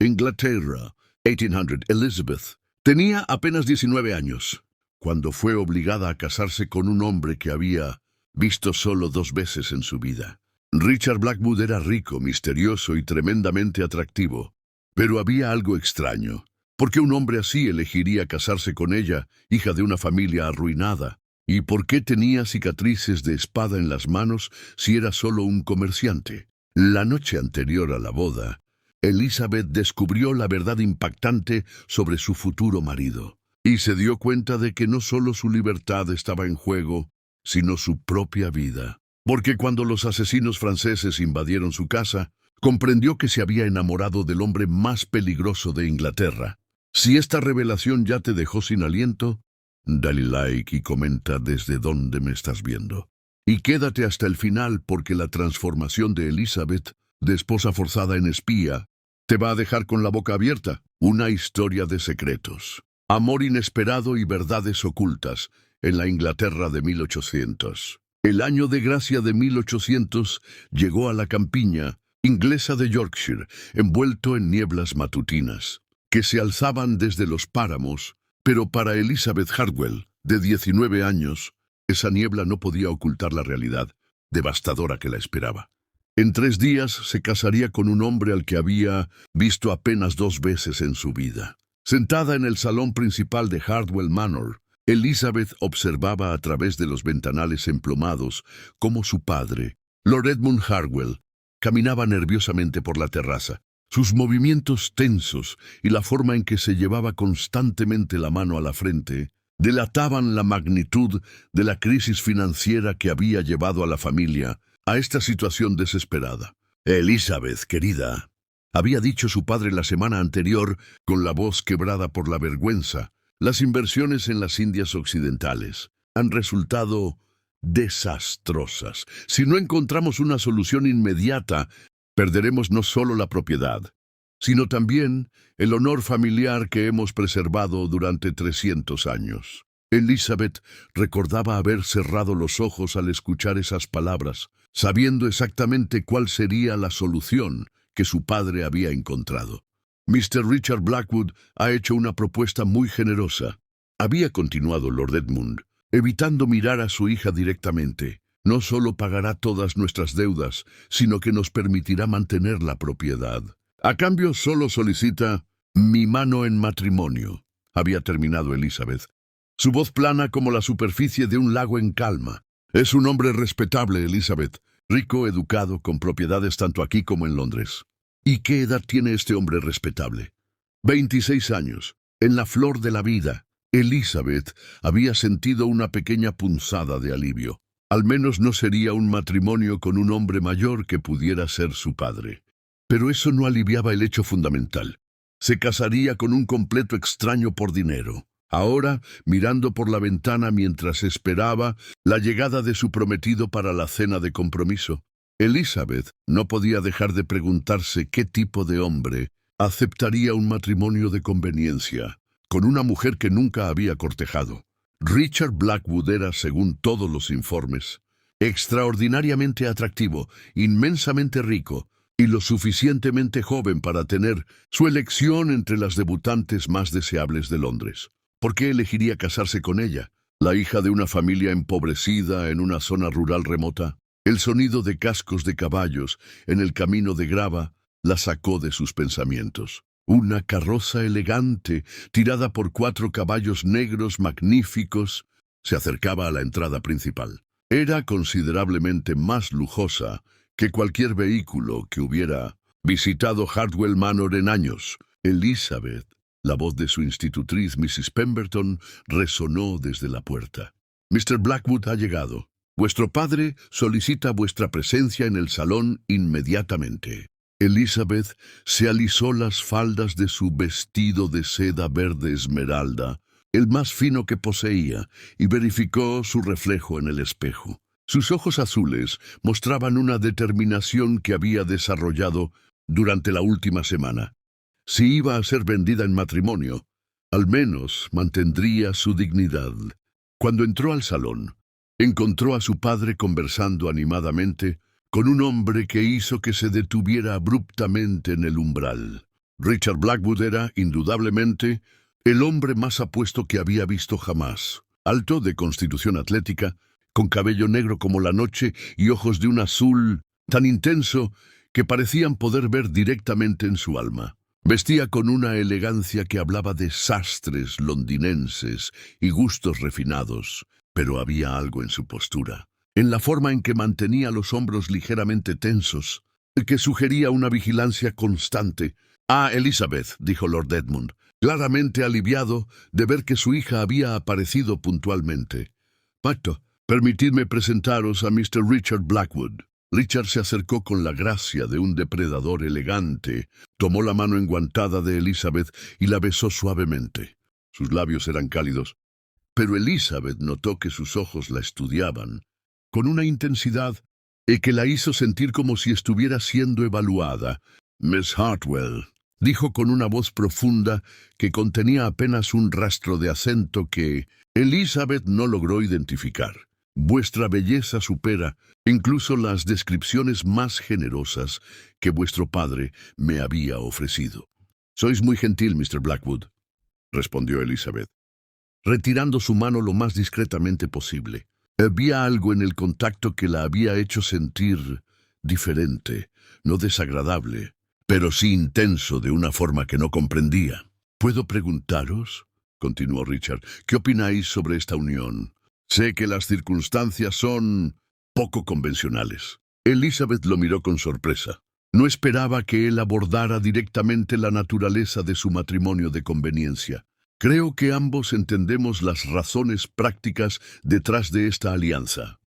Inglaterra, 1800. Elizabeth tenía apenas 19 años, cuando fue obligada a casarse con un hombre que había visto solo 2 veces en su vida. Richard Blackwood era rico, misterioso y tremendamente atractivo, pero había algo extraño. ¿Por qué un hombre así elegiría casarse con ella, hija de una familia arruinada? ¿Y por qué tenía cicatrices de espada en las manos si era solo un comerciante? La noche anterior a la boda, Elizabeth descubrió la verdad impactante sobre su futuro marido, y se dio cuenta de que no solo su libertad estaba en juego, sino su propia vida. Porque cuando los asesinos franceses invadieron su casa, comprendió que se había enamorado del hombre más peligroso de Inglaterra. Si esta revelación ya te dejó sin aliento, dale like y comenta desde dónde me estás viendo. Y quédate hasta el final porque la transformación de Elizabeth, de esposa forzada en espía, te va a dejar con la boca abierta. Una historia de secretos, amor inesperado y verdades ocultas en la Inglaterra de 1800. El año de gracia de 1800 llegó a la campiña inglesa de Yorkshire, envuelto en nieblas matutinas, que se alzaban desde los páramos, pero para Elizabeth Hartwell, de 19 años, esa niebla no podía ocultar la realidad devastadora que la esperaba. En 3 días se casaría con un hombre al que había visto apenas 2 veces en su vida. Sentada en el salón principal de Hartwell Manor, Elizabeth observaba a través de los ventanales emplomados cómo su padre, Lord Edmund Hartwell, caminaba nerviosamente por la terraza. Sus movimientos tensos y la forma en que se llevaba constantemente la mano a la frente delataban la magnitud de la crisis financiera que había llevado a la familia a esta situación desesperada. «Elizabeth, querida», había dicho su padre la semana anterior con la voz quebrada por la vergüenza, las inversiones en las Indias Occidentales han resultado desastrosas. Si no encontramos una solución inmediata, perderemos no solo la propiedad, sino también el honor familiar que hemos preservado durante 300 años. Elizabeth recordaba haber cerrado los ojos al escuchar esas palabras, sabiendo exactamente cuál sería la solución que su padre había encontrado. Mr. Richard Blackwood ha hecho una propuesta muy generosa. Había continuado Lord Edmund, evitando mirar a su hija directamente. No solo pagará todas nuestras deudas, sino que nos permitirá mantener la propiedad. A cambio solo solicita mi mano en matrimonio, había terminado Elizabeth. Su voz plana como la superficie de un lago en calma. Es un hombre respetable, Elizabeth, rico, educado, con propiedades tanto aquí como en Londres. ¿Y qué edad tiene este hombre respetable? 26 años, en la flor de la vida. Elizabeth había sentido una pequeña punzada de alivio. Al menos no sería un matrimonio con un hombre mayor que pudiera ser su padre. Pero eso no aliviaba el hecho fundamental. Se casaría con un completo extraño por dinero. Ahora, mirando por la ventana mientras esperaba la llegada de su prometido para la cena de compromiso, Elizabeth no podía dejar de preguntarse qué tipo de hombre aceptaría un matrimonio de conveniencia con una mujer que nunca había cortejado. Richard Blackwood era, según todos los informes, extraordinariamente atractivo, inmensamente rico y lo suficientemente joven para tener su elección entre las debutantes más deseables de Londres. ¿Por qué elegiría casarse con ella, la hija de una familia empobrecida en una zona rural remota? El sonido de cascos de caballos en el camino de grava la sacó de sus pensamientos. Una carroza elegante, tirada por 4 caballos negros magníficos, se acercaba a la entrada principal. Era considerablemente más lujosa que cualquier vehículo que hubiera visitado Hartwell Manor en años. Elizabeth, la voz de su institutriz Mrs. Pemberton, resonó desde la puerta. «Mr. Blackwood ha llegado. Vuestro padre solicita vuestra presencia en el salón inmediatamente». Elizabeth se alisó las faldas de su vestido de seda verde esmeralda, el más fino que poseía, y verificó su reflejo en el espejo. Sus ojos azules mostraban una determinación que había desarrollado durante la última semana. Si iba a ser vendida en matrimonio, al menos mantendría su dignidad. Cuando entró al salón, encontró a su padre conversando animadamente con un hombre que hizo que se detuviera abruptamente en el umbral. Richard Blackwood era, indudablemente, el hombre más apuesto que había visto jamás. Alto, de constitución atlética, con cabello negro como la noche y ojos de un azul tan intenso que parecían poder ver directamente en su alma. Vestía con una elegancia que hablaba de sastres londinenses y gustos refinados, pero había algo en su postura, en la forma en que mantenía los hombros ligeramente tensos, que sugería una vigilancia constante. «Ah, Elizabeth», dijo Lord Edmund, claramente aliviado de ver que su hija había aparecido puntualmente. «Pacto, permitidme presentaros a Mr. Richard Blackwood». Richard se acercó con la gracia de un depredador elegante, tomó la mano enguantada de Elizabeth y la besó suavemente. Sus labios eran cálidos, pero Elizabeth notó que sus ojos la estudiaban, con una intensidad que la hizo sentir como si estuviera siendo evaluada. «Miss Hartwell», dijo con una voz profunda que contenía apenas un rastro de acento que Elizabeth no logró identificar. «Vuestra belleza supera incluso las descripciones más generosas que vuestro padre me había ofrecido». «Sois muy gentil, Mr. Blackwood», respondió Elizabeth, retirando su mano lo más discretamente posible. Había algo en el contacto que la había hecho sentir diferente, no desagradable, pero sí intenso de una forma que no comprendía. «¿Puedo preguntaros?», continuó Richard, «¿qué opináis sobre esta unión? Sé que las circunstancias son poco convencionales». Elizabeth lo miró con sorpresa. No esperaba que él abordara directamente la naturaleza de su matrimonio de conveniencia. «Creo que ambos entendemos las razones prácticas detrás de esta alianza»,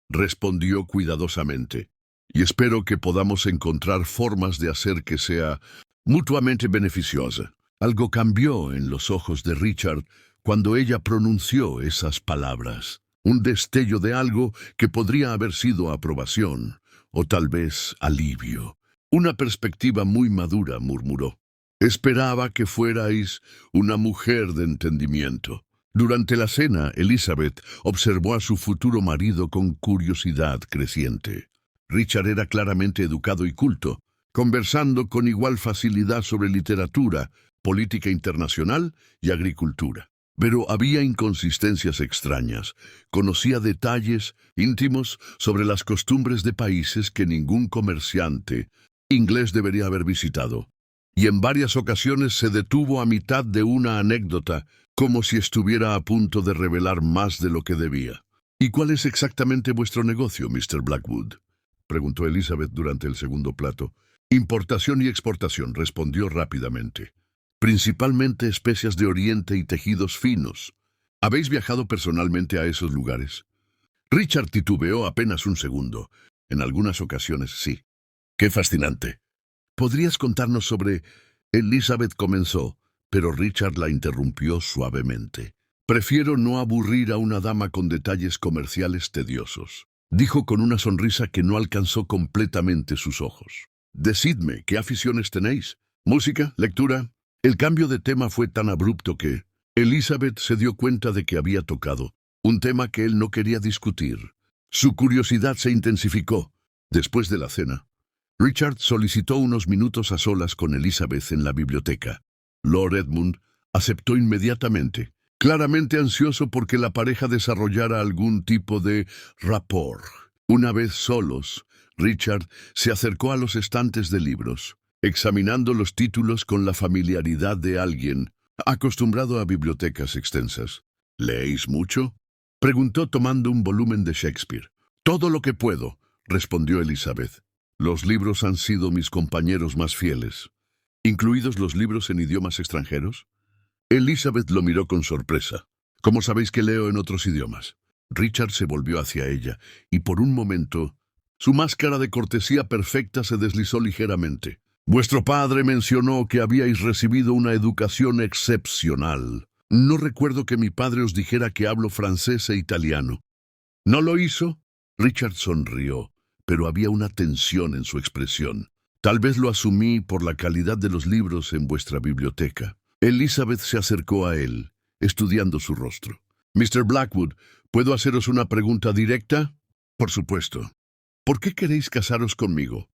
respondió cuidadosamente, «y espero que podamos encontrar formas de hacer que sea mutuamente beneficiosa». Algo cambió en los ojos de Richard cuando ella pronunció esas palabras. Un destello de algo que podría haber sido aprobación, o tal vez alivio. «Una perspectiva muy madura», murmuró. «Esperaba que fuerais una mujer de entendimiento». Durante la cena, Elizabeth observó a su futuro marido con curiosidad creciente. Richard era claramente educado y culto, conversando con igual facilidad sobre literatura, política internacional y agricultura. Pero había inconsistencias extrañas. Conocía detalles íntimos sobre las costumbres de países que ningún comerciante inglés debería haber visitado. Y en varias ocasiones se detuvo a mitad de una anécdota, como si estuviera a punto de revelar más de lo que debía. «¿Y cuál es exactamente vuestro negocio, Mr. Blackwood?», preguntó Elizabeth durante el segundo plato. «Importación y exportación», respondió rápidamente. «Principalmente especias de Oriente y tejidos finos. ¿Habéis viajado personalmente a esos lugares?». Richard titubeó apenas un segundo. «En algunas ocasiones, sí». «Qué fascinante». «¿Podrías contarnos sobre...?» Elizabeth comenzó, pero Richard la interrumpió suavemente. «Prefiero no aburrir a una dama con detalles comerciales tediosos», dijo con una sonrisa que no alcanzó completamente sus ojos. «Decidme, ¿qué aficiones tenéis? ¿Música? ¿Lectura?». El cambio de tema fue tan abrupto que Elizabeth se dio cuenta de que había tocado un tema que él no quería discutir. Su curiosidad se intensificó. Después de la cena, Richard solicitó unos minutos a solas con Elizabeth en la biblioteca. Lord Edmund aceptó inmediatamente, claramente ansioso porque la pareja desarrollara algún tipo de rapport. Una vez solos, Richard se acercó a los estantes de libros, examinando los títulos con la familiaridad de alguien acostumbrado a bibliotecas extensas. «¿Leéis mucho?», preguntó tomando un volumen de Shakespeare. «Todo lo que puedo», respondió Elizabeth. «Los libros han sido mis compañeros más fieles». «¿Incluidos los libros en idiomas extranjeros?». Elizabeth lo miró con sorpresa. «¿Cómo sabéis que leo en otros idiomas?». Richard se volvió hacia ella, y por un momento su máscara de cortesía perfecta se deslizó ligeramente. «Vuestro padre mencionó que habíais recibido una educación excepcional. No recuerdo que mi padre os dijera que hablo francés e italiano». «¿No lo hizo?». Richard sonrió, pero había una tensión en su expresión. «Tal vez lo asumí por la calidad de los libros en vuestra biblioteca». Elizabeth se acercó a él, estudiando su rostro. «Mr. Blackwood, ¿puedo haceros una pregunta directa?». «Por supuesto». «¿Por qué queréis casaros conmigo?».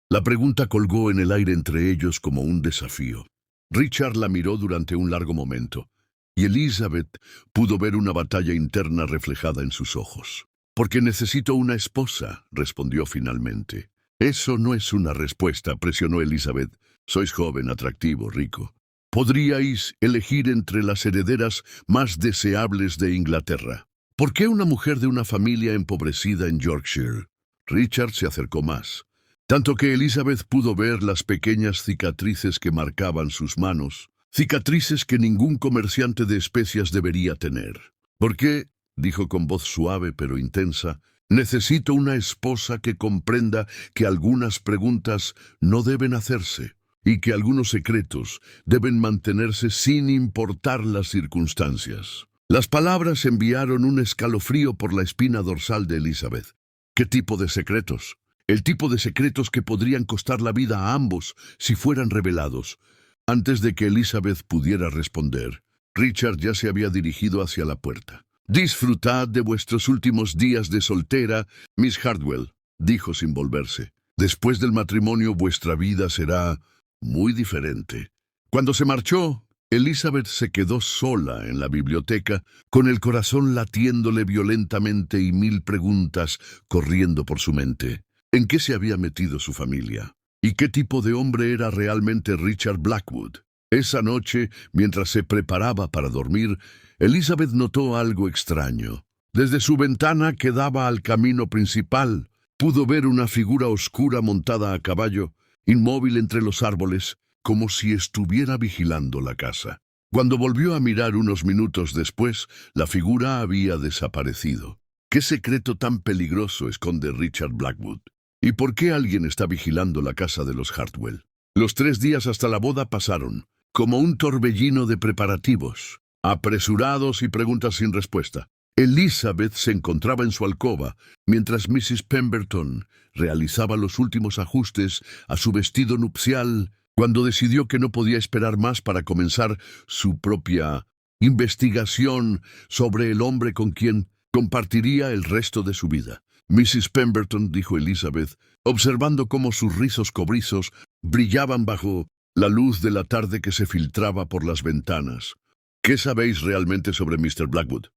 La pregunta colgó en el aire entre ellos como un desafío. Richard la miró durante un largo momento, y Elizabeth pudo ver una batalla interna reflejada en sus ojos. «Porque necesito una esposa», respondió finalmente. «Eso no es una respuesta», presionó Elizabeth. «Sois joven, atractivo, rico. Podríais elegir entre las herederas más deseables de Inglaterra. ¿Por qué una mujer de una familia empobrecida en Yorkshire?» Richard se acercó más, tanto que Elizabeth pudo ver las pequeñas cicatrices que marcaban sus manos, cicatrices que ningún comerciante de especias debería tener. «¿Por qué?», dijo con voz suave pero intensa, «necesito una esposa que comprenda que algunas preguntas no deben hacerse y que algunos secretos deben mantenerse sin importar las circunstancias». Las palabras enviaron un escalofrío por la espina dorsal de Elizabeth. ¿Qué tipo de secretos? El tipo de secretos que podrían costar la vida a ambos si fueran revelados. Antes de que Elizabeth pudiera responder, Richard ya se había dirigido hacia la puerta. «Disfrutad de vuestros últimos días de soltera, Miss Hartwell», dijo sin volverse. «Después del matrimonio vuestra vida será muy diferente». Cuando se marchó, Elizabeth se quedó sola en la biblioteca, con el corazón latiéndole violentamente y mil preguntas corriendo por su mente. ¿En qué se había metido su familia? ¿Y qué tipo de hombre era realmente Richard Blackwood? Esa noche, mientras se preparaba para dormir, Elizabeth notó algo extraño. Desde su ventana que daba al camino principal, pudo ver una figura oscura montada a caballo, inmóvil entre los árboles, como si estuviera vigilando la casa. Cuando volvió a mirar unos minutos después, la figura había desaparecido. ¿Qué secreto tan peligroso esconde Richard Blackwood? ¿Y por qué alguien está vigilando la casa de los Hartwell? Los 3 días hasta la boda pasaron como un torbellino de preparativos, apresurados y preguntas sin respuesta. Elizabeth se encontraba en su alcoba, mientras Mrs. Pemberton realizaba los últimos ajustes a su vestido nupcial, cuando decidió que no podía esperar más para comenzar su propia investigación sobre el hombre con quien compartiría el resto de su vida. «Mrs. Pemberton», dijo Elizabeth, observando cómo sus rizos cobrizos brillaban bajo la luz de la tarde que se filtraba por las ventanas. «¿Qué sabéis realmente sobre Mr. Blackwood?»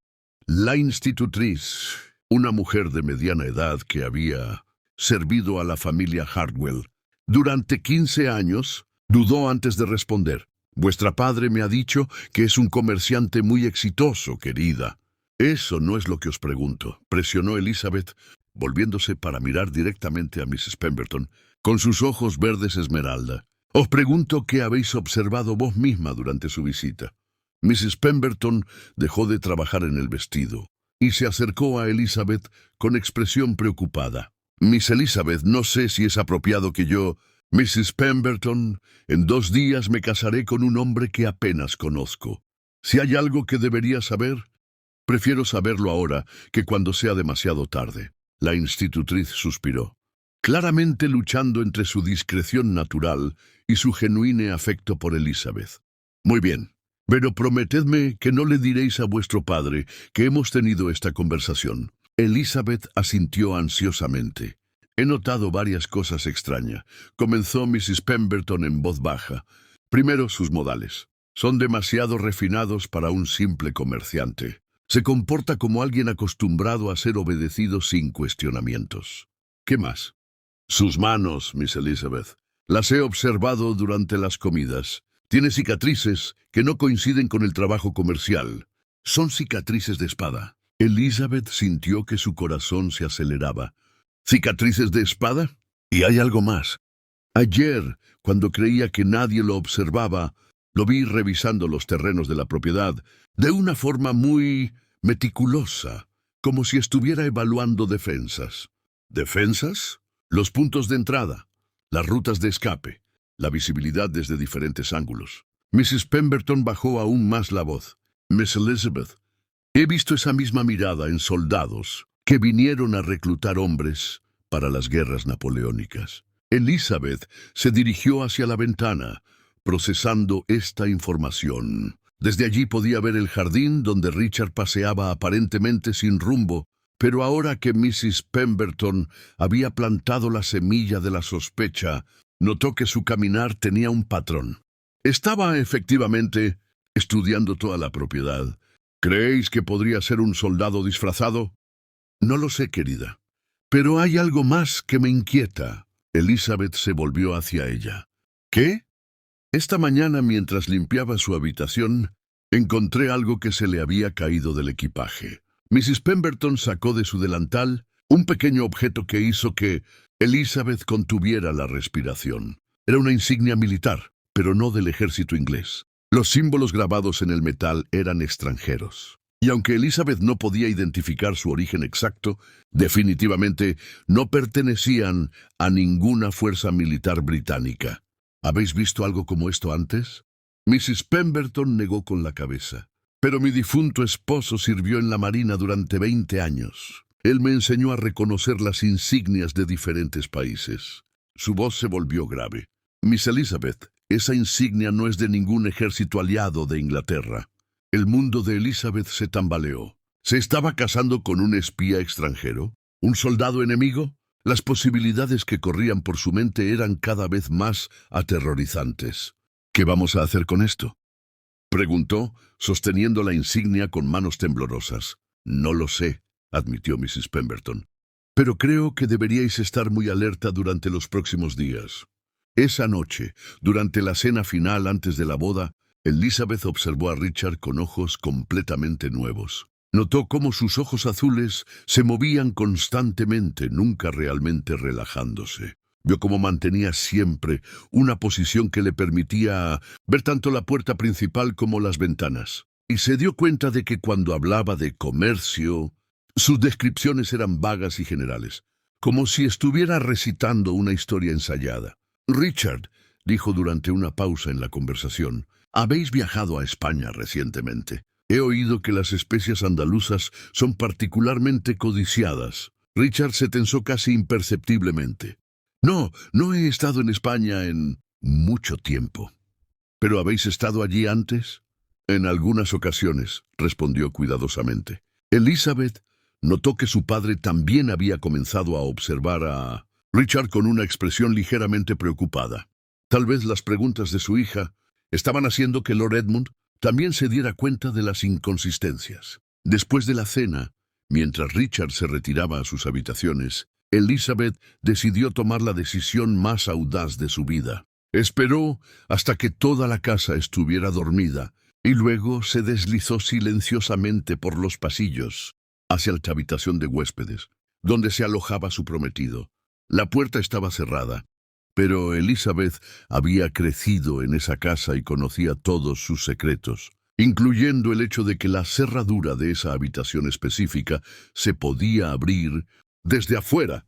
La institutriz, una mujer de mediana edad que había servido a la familia Hartwell durante 15 años, dudó antes de responder. «Vuestra padre me ha dicho que es un comerciante muy exitoso, querida». «Eso no es lo que os pregunto», presionó Elizabeth, volviéndose para mirar directamente a Mrs. Pemberton, con sus ojos verdes esmeralda. «Os pregunto qué habéis observado vos misma durante su visita». Mrs. Pemberton dejó de trabajar en el vestido y se acercó a Elizabeth con expresión preocupada. «Miss Elizabeth, no sé si es apropiado que yo...» «Mrs. Pemberton, en 2 días me casaré con un hombre que apenas conozco. Si hay algo que debería saber, prefiero saberlo ahora que cuando sea demasiado tarde». La institutriz suspiró, claramente luchando entre su discreción natural y su genuino afecto por Elizabeth. «Muy bien, pero prometedme que no le diréis a vuestro padre que hemos tenido esta conversación». Elizabeth asintió ansiosamente. «He notado varias cosas extrañas», comenzó Mrs. Pemberton en voz baja. «Primero, sus modales. Son demasiado refinados para un simple comerciante. Se comporta como alguien acostumbrado a ser obedecido sin cuestionamientos. ¿Qué más?» «Sus manos, Miss Elizabeth. Las he observado durante las comidas. Tiene cicatrices que no coinciden con el trabajo comercial. Son cicatrices de espada». Elizabeth sintió que su corazón se aceleraba. «¿Cicatrices de espada? Y hay algo más. Ayer, cuando creía que nadie lo observaba, lo vi revisando los terrenos de la propiedad de una forma muy meticulosa, como si estuviera evaluando defensas». «¿Defensas?» «Los puntos de entrada, las rutas de escape, la visibilidad desde diferentes ángulos». Mrs. Pemberton bajó aún más la voz. «Miss Elizabeth, he visto esa misma mirada en soldados que vinieron a reclutar hombres para las guerras napoleónicas». Elizabeth se dirigió hacia la ventana, procesando esta información. Desde allí podía ver el jardín donde Richard paseaba aparentemente sin rumbo Pero ahora que Mrs. Pemberton había plantado la semilla de la sospecha, notó que su caminar tenía un patrón. Estaba, efectivamente, estudiando toda la propiedad. ¿Creéis que podría ser un soldado disfrazado? No lo sé, querida. Pero hay algo más que me inquieta. Elizabeth se volvió hacia ella. ¿Qué? Esta mañana, mientras limpiaba su habitación, encontré algo que se le había caído del equipaje. Mrs. Pemberton sacó de su delantal un pequeño objeto que hizo que Elizabeth contuviera la respiración. Era una insignia militar, pero no del ejército inglés. Los símbolos grabados en el metal eran extranjeros. Y aunque Elizabeth no podía identificar su origen exacto, definitivamente no pertenecían a ninguna fuerza militar británica. ¿Habéis visto algo como esto antes? Mrs. Pemberton negó con la cabeza. Pero mi difunto esposo sirvió en la Marina durante 20 años. Él me enseñó a reconocer las insignias de diferentes países. Su voz se volvió grave. Miss Elizabeth, esa insignia no es de ningún ejército aliado de Inglaterra. El mundo de Elizabeth se tambaleó. ¿Se estaba casando con un espía extranjero? ¿Un soldado enemigo? Las posibilidades que corrían por su mente eran cada vez más aterrorizantes. ¿Qué vamos a hacer con esto?, preguntó, sosteniendo la insignia con manos temblorosas. No lo sé, admitió Mrs. Pemberton. Pero creo que deberíais estar muy alerta durante los próximos días. Esa noche, durante la cena final antes de la boda, Elizabeth observó a Richard con ojos completamente nuevos. Notó cómo sus ojos azules se movían constantemente, nunca realmente relajándose. Vio cómo mantenía siempre una posición que le permitía ver tanto la puerta principal como las ventanas. Y se dio cuenta de que cuando hablaba de comercio, sus descripciones eran vagas y generales, como si estuviera recitando una historia ensayada. Richard, dijo durante una pausa en la conversación, habéis viajado a España recientemente. He oído que las especias andaluzas son particularmente codiciadas. Richard se tensó casi imperceptiblemente. No he estado en España en mucho tiempo. ¿Pero habéis estado allí antes? En algunas ocasiones, respondió cuidadosamente. Elizabeth notó que su padre también había comenzado a observar a Richard con una expresión ligeramente preocupada. Tal vez las preguntas de su hija estaban haciendo que Lord Edmund también se diera cuenta de las inconsistencias. Después de la cena, mientras Richard se retiraba a sus habitaciones, Elizabeth decidió tomar la decisión más audaz de su vida. Esperó hasta que toda la casa estuviera dormida y luego se deslizó silenciosamente por los pasillos hacia la habitación de huéspedes, donde se alojaba su prometido. La puerta estaba cerrada, pero Elizabeth había crecido en esa casa y conocía todos sus secretos, incluyendo el hecho de que la cerradura de esa habitación específica se podía abrir desde afuera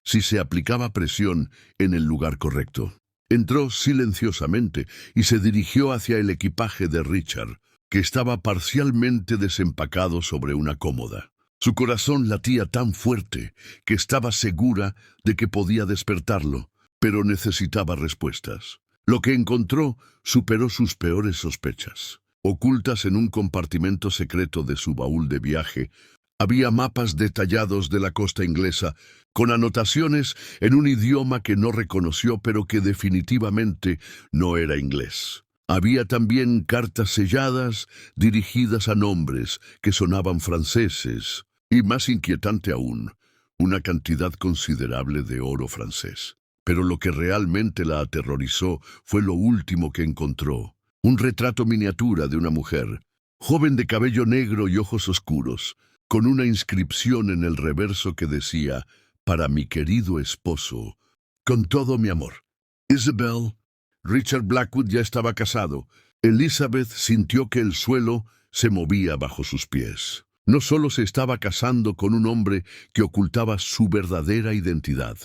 si se aplicaba presión en el lugar correcto. Entró silenciosamente y se dirigió hacia el equipaje de Richard, que estaba parcialmente desempacado sobre una cómoda. Su corazón latía tan fuerte que estaba segura de que podía despertarlo, pero necesitaba respuestas. Lo que encontró superó sus peores sospechas. Ocultas en un compartimento secreto de su baúl de viaje, había mapas detallados de la costa inglesa, con anotaciones en un idioma que no reconoció pero que definitivamente no era inglés. Había también cartas selladas dirigidas a nombres que sonaban franceses, y más inquietante aún, una cantidad considerable de oro francés. Pero lo que realmente la aterrorizó fue lo último que encontró: un retrato miniatura de una mujer, joven de cabello negro y ojos oscuros, con una inscripción en el reverso que decía: «Para mi querido esposo, con todo mi amor, Isabel». Richard Blackwood ya estaba casado. Elizabeth sintió que el suelo se movía bajo sus pies. No solo se estaba casando con un hombre que ocultaba su verdadera identidad,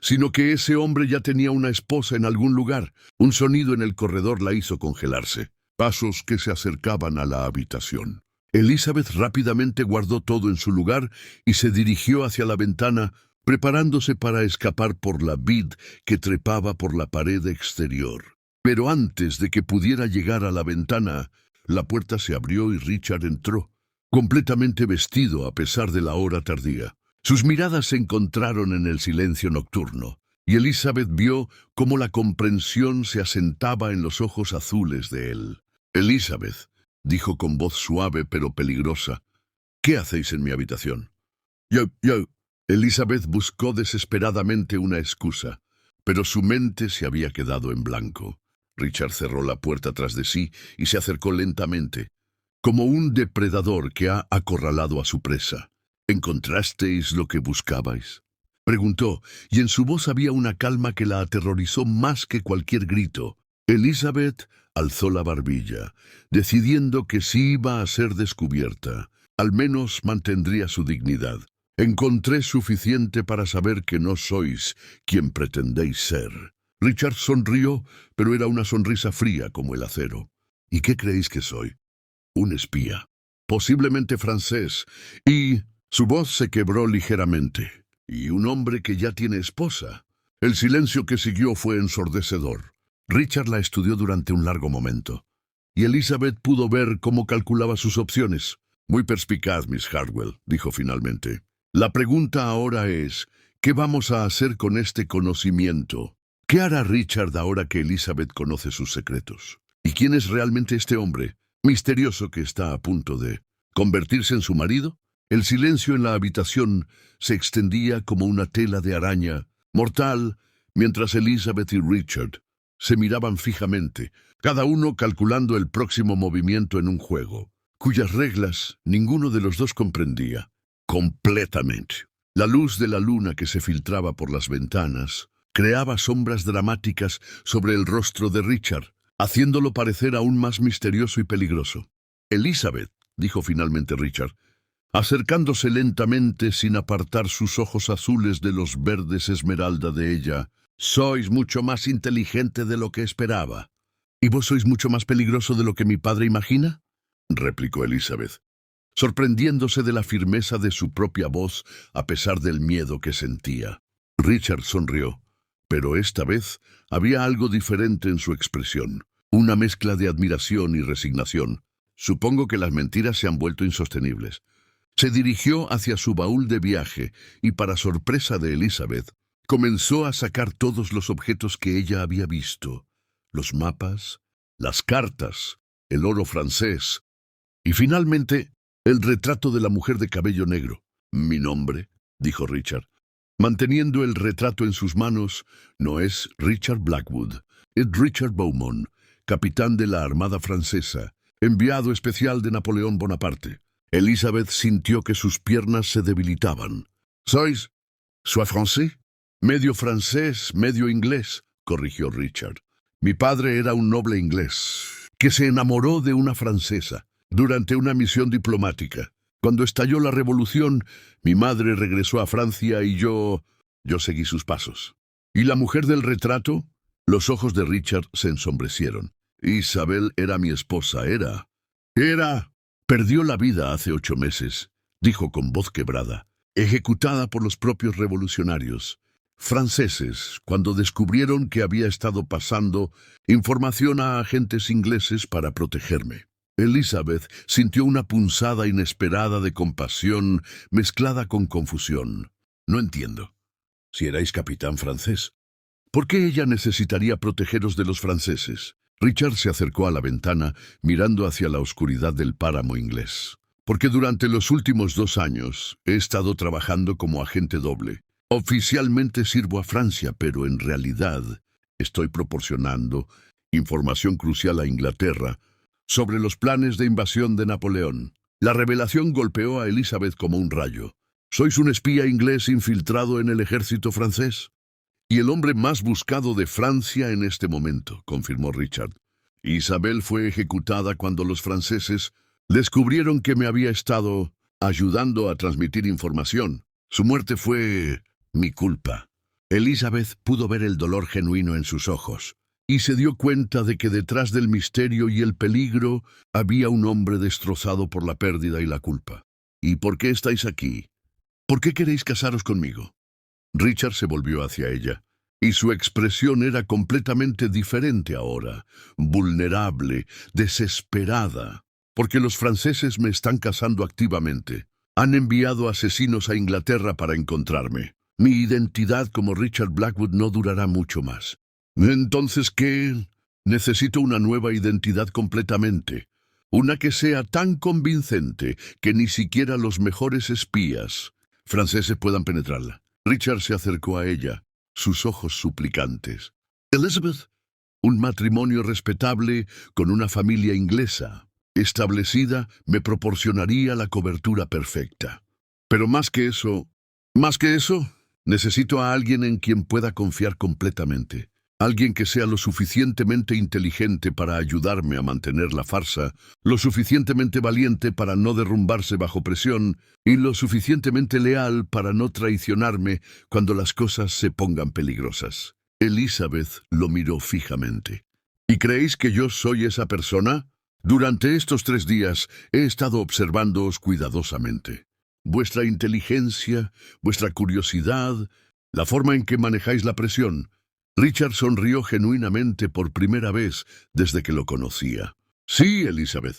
sino que ese hombre ya tenía una esposa en algún lugar. Un sonido en el corredor la hizo congelarse. Pasos que se acercaban a la habitación. Elizabeth rápidamente guardó todo en su lugar y se dirigió hacia la ventana, preparándose para escapar por la vid que trepaba por la pared exterior. Pero antes de que pudiera llegar a la ventana, la puerta se abrió y Richard entró. completamente vestido a pesar de la hora tardía. Sus miradas se encontraron en el silencio nocturno, y Elizabeth vio cómo la comprensión se asentaba en los ojos azules de él. «Elizabeth», dijo con voz suave pero peligrosa, «¿qué hacéis en mi habitación?» Yo. Elizabeth buscó desesperadamente una excusa, pero su mente se había quedado en blanco. Richard cerró la puerta tras de sí y se acercó lentamente, como un depredador que ha acorralado a su presa. «¿Encontrasteis lo que buscabais?», preguntó, y en su voz había una calma que la aterrorizó más que cualquier grito. Elizabeth alzó la barbilla, decidiendo que si iba a ser descubierta, al menos mantendría su dignidad. «Encontré suficiente para saber que no sois quien pretendéis ser». Richard sonrió, pero era una sonrisa fría como el acero. «¿Y qué creéis que soy?» «Un espía, posiblemente francés, y...» Su voz se quebró ligeramente. «Y un hombre que ya tiene esposa». El silencio que siguió fue ensordecedor. Richard la estudió durante un largo momento, y Elizabeth pudo ver cómo calculaba sus opciones. «Muy perspicaz, Miss Hartwell», dijo finalmente. «La pregunta ahora es, ¿qué vamos a hacer con este conocimiento? ¿Qué hará Richard ahora que Elizabeth conoce sus secretos? ¿Y quién es realmente este hombre misterioso que está a punto de convertirse en su marido?» El silencio en la habitación se extendía como una tela de araña, mortal, mientras Elizabeth y Richard se miraban fijamente, cada uno calculando el próximo movimiento en un juego, cuyas reglas ninguno de los dos comprendía completamente. La luz de la luna que se filtraba por las ventanas creaba sombras dramáticas sobre el rostro de Richard, haciéndolo parecer aún más misterioso y peligroso. «Elizabeth», dijo finalmente Richard, acercándose lentamente sin apartar sus ojos azules de los verdes esmeralda de ella, «sois mucho más inteligente de lo que esperaba». «¿Y vos sois mucho más peligroso de lo que mi padre imagina?», replicó Elizabeth, sorprendiéndose de la firmeza de su propia voz a pesar del miedo que sentía. Richard sonrió, pero esta vez había algo diferente en su expresión, una mezcla de admiración y resignación. «Supongo que las mentiras se han vuelto insostenibles». Se dirigió hacia su baúl de viaje y, para sorpresa de Elizabeth, comenzó a sacar todos los objetos que ella había visto: los mapas, las cartas, el oro francés y, finalmente, el retrato de la mujer de cabello negro. «Mi nombre», dijo Richard, manteniendo el retrato en sus manos, «no es Richard Blackwood, es Richard Beaumont, capitán de la Armada Francesa, enviado especial de Napoleón Bonaparte». Elizabeth sintió que sus piernas se debilitaban. «¿Sois français?» «Medio francés, medio inglés», corrigió Richard. «Mi padre era un noble inglés que se enamoró de una francesa durante una misión diplomática. Cuando estalló la revolución, mi madre regresó a Francia y yo seguí sus pasos». «¿Y la mujer del retrato?» Los ojos de Richard se ensombrecieron. «Isabel era mi esposa, era... Perdió la vida hace 8 meses», dijo con voz quebrada, «ejecutada por los propios revolucionarios franceses cuando descubrieron que había estado pasando información a agentes ingleses para protegerme». Elizabeth sintió una punzada inesperada de compasión mezclada con confusión. «No entiendo. Si erais capitán francés, ¿por qué ella necesitaría protegeros de los franceses?» Richard se acercó a la ventana, mirando hacia la oscuridad del páramo inglés. «Porque durante los últimos 2 años he estado trabajando como agente doble. Oficialmente sirvo a Francia, pero en realidad estoy proporcionando información crucial a Inglaterra sobre los planes de invasión de Napoleón». La revelación golpeó a Elizabeth como un rayo. «¿Sois un espía inglés infiltrado en el ejército francés?» «Y el hombre más buscado de Francia en este momento», confirmó Richard. «Isabel fue ejecutada cuando los franceses descubrieron que me había estado ayudando a transmitir información. Su muerte fue mi culpa». Elizabeth pudo ver el dolor genuino en sus ojos y se dio cuenta de que detrás del misterio y el peligro había un hombre destrozado por la pérdida y la culpa. «¿Y por qué estáis aquí? ¿Por qué queréis casaros conmigo?» Richard se volvió hacia ella, y su expresión era completamente diferente ahora, vulnerable, desesperada. porque los franceses me están cazando activamente. Han enviado asesinos a Inglaterra para encontrarme. Mi identidad como Richard Blackwood no durará mucho más. ¿Entonces qué? Necesito una nueva identidad completamente. Una que sea tan convincente que ni siquiera los mejores espías franceses puedan penetrarla. Richard se acercó a ella, sus ojos suplicantes. Elizabeth, un matrimonio respetable con una familia inglesa establecida me proporcionaría la cobertura perfecta. Pero más que eso, necesito a alguien en quien pueda confiar completamente. Alguien que sea lo suficientemente inteligente para ayudarme a mantener la farsa, lo suficientemente valiente para no derrumbarse bajo presión y lo suficientemente leal para no traicionarme cuando las cosas se pongan peligrosas. Elizabeth lo miró fijamente. ¿Y creéis que yo soy esa persona? Durante estos 3 días he estado observándoos cuidadosamente. Vuestra inteligencia, vuestra curiosidad, la forma en que manejáis la presión. Richard sonrió genuinamente por primera vez desde que lo conocía. Sí, Elizabeth,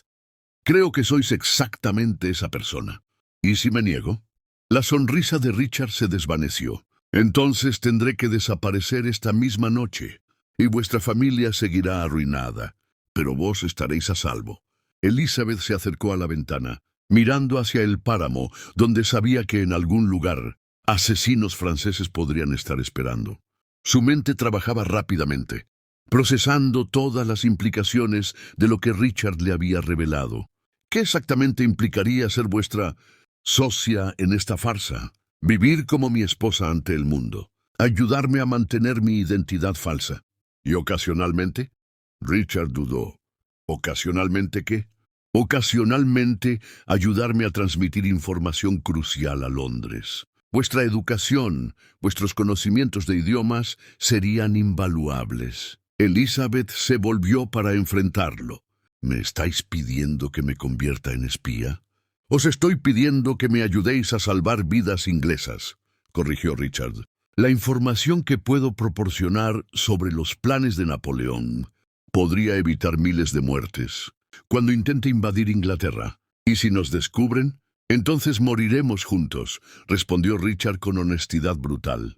creo que sois exactamente esa persona. ¿Y si me niego? La sonrisa de Richard se desvaneció. Entonces tendré que desaparecer esta misma noche, y vuestra familia seguirá arruinada, pero vos estaréis a salvo. Elizabeth se acercó a la ventana, mirando hacia el páramo, donde sabía que en algún lugar asesinos franceses podrían estar esperando. Su mente trabajaba rápidamente, procesando todas las implicaciones de lo que Richard le había revelado. ¿Qué exactamente implicaría ser vuestra socia en esta farsa? Vivir como mi esposa ante el mundo, ayudarme a mantener mi identidad falsa. ¿Y ocasionalmente? Richard dudó. ¿Ocasionalmente qué? Ocasionalmente ayudarme a transmitir información crucial a Londres. Vuestra educación, vuestros conocimientos de idiomas serían invaluables. Elizabeth se volvió para enfrentarlo. ¿Me estáis pidiendo que me convierta en espía? Os estoy pidiendo que me ayudéis a salvar vidas inglesas, corrigió Richard. La información que puedo proporcionar sobre los planes de Napoleón podría evitar miles de muertes cuando intente invadir Inglaterra. ¿Y si nos descubren? Entonces moriremos juntos, respondió Richard con honestidad brutal.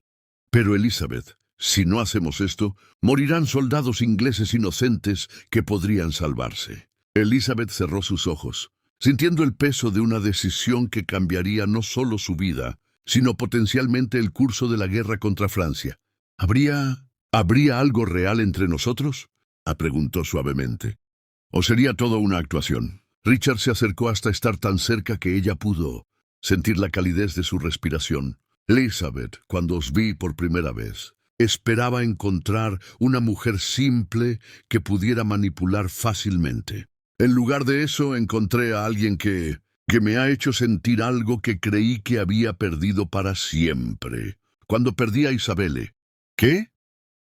Pero Elizabeth, si no hacemos esto, morirán soldados ingleses inocentes que podrían salvarse. Elizabeth cerró sus ojos, sintiendo el peso de una decisión que cambiaría no solo su vida, sino potencialmente el curso de la guerra contra Francia. ¿Habría algo real entre nosotros?, preguntó suavemente. ¿O sería todo una actuación? Richard se acercó hasta estar tan cerca que ella pudo sentir la calidez de su respiración. Elizabeth, cuando os vi por primera vez, esperaba encontrar una mujer simple que pudiera manipular fácilmente. En lugar de eso, encontré a alguien que me ha hecho sentir algo que creí que había perdido para siempre. Cuando perdí a Isabelle. ¿Qué?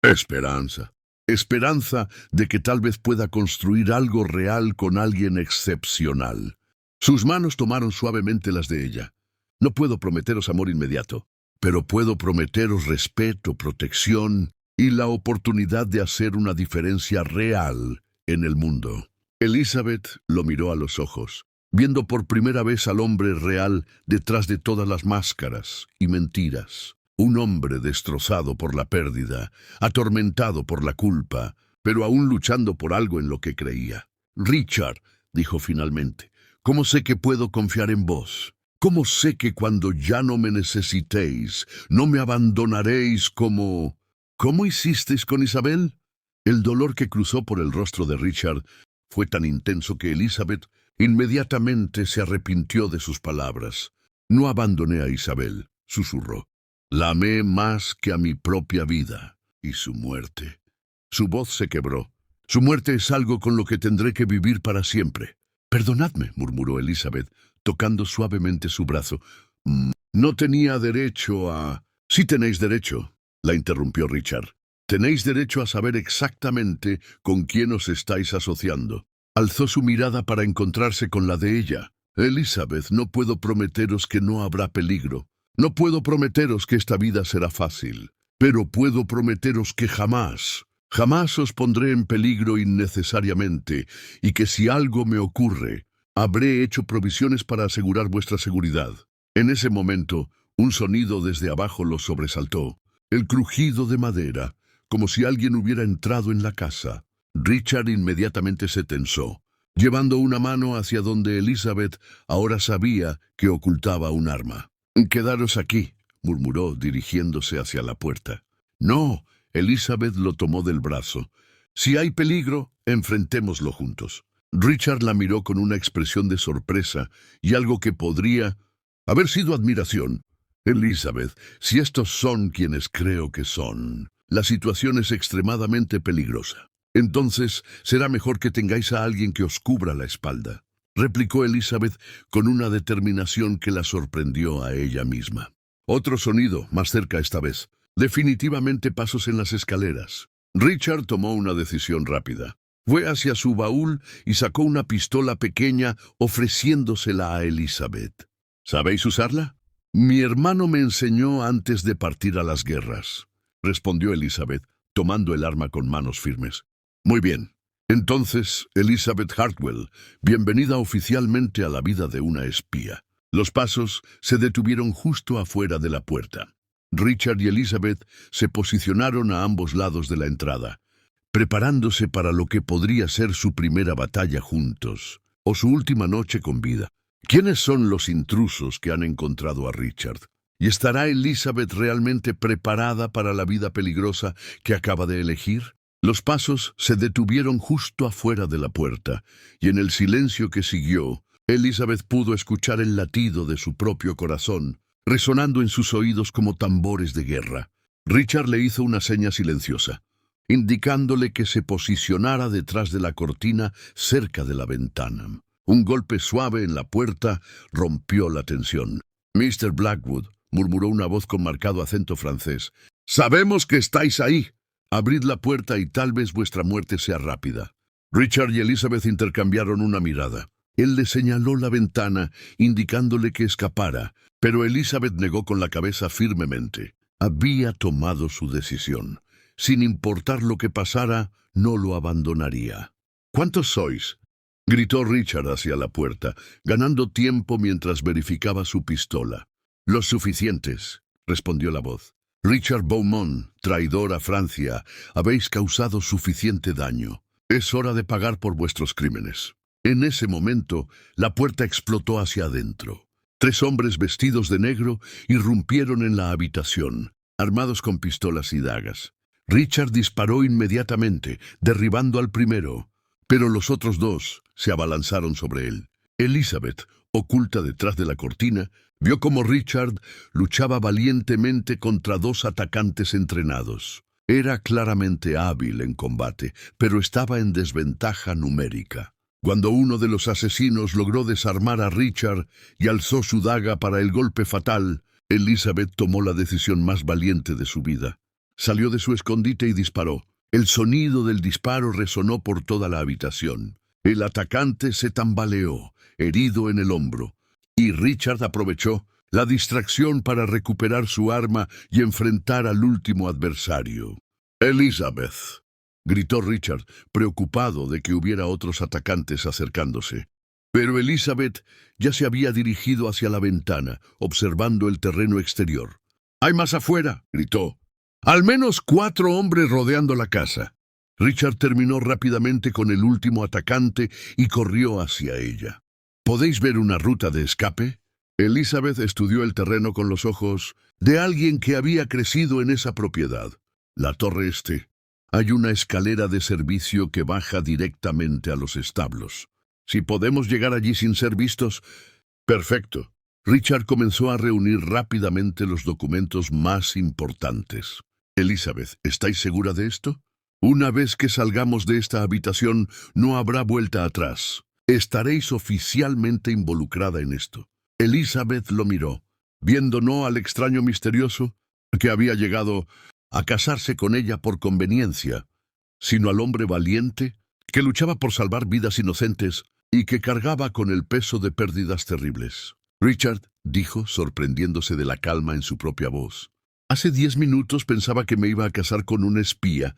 Esperanza. Esperanza de que tal vez pueda construir algo real con alguien excepcional. Sus manos tomaron suavemente las de ella. No puedo prometeros amor inmediato, pero puedo prometeros respeto, protección y la oportunidad de hacer una diferencia real en el mundo. Elizabeth lo miró a los ojos, viendo por primera vez al hombre real detrás de todas las máscaras y mentiras. Un hombre destrozado por la pérdida, atormentado por la culpa, pero aún luchando por algo en lo que creía. Richard, dijo finalmente, ¿cómo sé que puedo confiar en vos? ¿Cómo sé que cuando ya no me necesitéis, no me abandonaréis como... ¿Cómo hicisteis con Isabel? El dolor que cruzó por el rostro de Richard fue tan intenso que Elizabeth inmediatamente se arrepintió de sus palabras. No abandoné a Isabel, susurró. La amé más que a mi propia vida y su muerte. Su voz se quebró. Su muerte es algo con lo que tendré que vivir para siempre. Perdonadme, murmuró Elizabeth, tocando suavemente su brazo. No tenía derecho a... Sí tenéis derecho, la interrumpió Richard. Tenéis derecho a saber exactamente con quién os estáis asociando. Alzó su mirada para encontrarse con la de ella. Elizabeth, no puedo prometeros que no habrá peligro. No puedo prometeros que esta vida será fácil, pero puedo prometeros que jamás os pondré en peligro innecesariamente, y que si algo me ocurre, Habré hecho provisiones para asegurar vuestra seguridad. En ese momento, un sonido desde abajo los sobresaltó. El crujido de madera, como si alguien hubiera entrado en la casa. Richard inmediatamente se tensó, llevando una mano hacia donde Elizabeth ahora sabía que ocultaba un arma. «Quedaros aquí», murmuró dirigiéndose hacia la puerta. «No», Elizabeth lo tomó del brazo. «Si hay peligro, enfrentémoslo juntos». Richard la miró con una expresión de sorpresa y algo que podría haber sido admiración. «Elizabeth, si estos son quienes creo que son, la situación es extremadamente peligrosa. Entonces será mejor que tengáis a alguien que os cubra la espalda», replicó Elizabeth con una determinación que la sorprendió a ella misma. Otro sonido, más cerca esta vez. Definitivamente pasos en las escaleras. Richard tomó una decisión rápida. Fue hacia su baúl y sacó una pistola pequeña ofreciéndosela a Elizabeth. «¿Sabéis usarla?» «Mi hermano me enseñó antes de partir a las guerras», respondió Elizabeth, tomando el arma con manos firmes. «Muy bien. Entonces, Elizabeth Hartwell, bienvenida oficialmente a la vida de una espía». Los pasos se detuvieron justo afuera de la puerta. Richard y Elizabeth se posicionaron a ambos lados de la entrada, preparándose para lo que podría ser su primera batalla juntos, o su última noche con vida. ¿Quiénes son los intrusos que han encontrado a Richard? ¿Y estará Elizabeth realmente preparada para la vida peligrosa que acaba de elegir? Los pasos se detuvieron justo afuera de la puerta, y en el silencio que siguió, Elizabeth pudo escuchar el latido de su propio corazón, resonando en sus oídos como tambores de guerra. Richard le hizo una seña silenciosa, indicándole que se posicionara detrás de la cortina cerca de la ventana. Un golpe suave en la puerta rompió la tensión. «Mr. Blackwood», murmuró una voz con marcado acento francés, «sabemos que estáis ahí. Abrid la puerta y tal vez vuestra muerte sea rápida». Richard y Elizabeth intercambiaron una mirada. Él le señaló la ventana, indicándole que escapara, pero Elizabeth negó con la cabeza firmemente. Había tomado su decisión. Sin importar lo que pasara, no lo abandonaría. «¿Cuántos sois?», gritó Richard hacia la puerta, ganando tiempo mientras verificaba su pistola. «Los suficientes», respondió la voz. «Richard Beaumont, traidor a Francia, habéis causado suficiente daño. Es hora de pagar por vuestros crímenes». En ese momento, la puerta explotó hacia adentro. 3 hombres vestidos de negro irrumpieron en la habitación, armados con pistolas y dagas. Richard disparó inmediatamente, derribando al primero, pero los otros 2 se abalanzaron sobre él. Elizabeth, oculta detrás de la cortina, vio cómo Richard luchaba valientemente contra 2 atacantes entrenados. Era claramente hábil en combate, pero estaba en desventaja numérica. Cuando uno de los asesinos logró desarmar a Richard y alzó su daga para el golpe fatal, Elizabeth tomó la decisión más valiente de su vida. Salió de su escondite y disparó. El sonido del disparo resonó por toda la habitación. El atacante se tambaleó, herido en el hombro, y Richard aprovechó la distracción para recuperar su arma y enfrentar al último adversario. «Elizabeth», gritó Richard, preocupado de que hubiera otros atacantes acercándose. Pero Elizabeth ya se había dirigido hacia la ventana, observando el terreno exterior. «¡Hay más afuera!», gritó. «Al menos 4 hombres rodeando la casa». Richard terminó rápidamente con el último atacante y corrió hacia ella. «¿Podéis ver una ruta de escape?». Elizabeth estudió el terreno con los ojos de alguien que había crecido en esa propiedad. «La torre este. Hay una escalera de servicio que baja directamente a los establos. Si podemos llegar allí sin ser vistos, perfecto». Richard comenzó a reunir rápidamente los documentos más importantes. «Elizabeth, ¿estáis segura de esto? Una vez que salgamos de esta habitación, no habrá vuelta atrás. Estaréis oficialmente involucrada en esto». Elizabeth lo miró, viendo no al extraño misterioso que había llegado a casarse con ella por conveniencia, sino al hombre valiente que luchaba por salvar vidas inocentes y que cargaba con el peso de pérdidas terribles. «Richard», dijo, sorprendiéndose de la calma en su propia voz, «hace 10 minutos pensaba que me iba a casar con un espía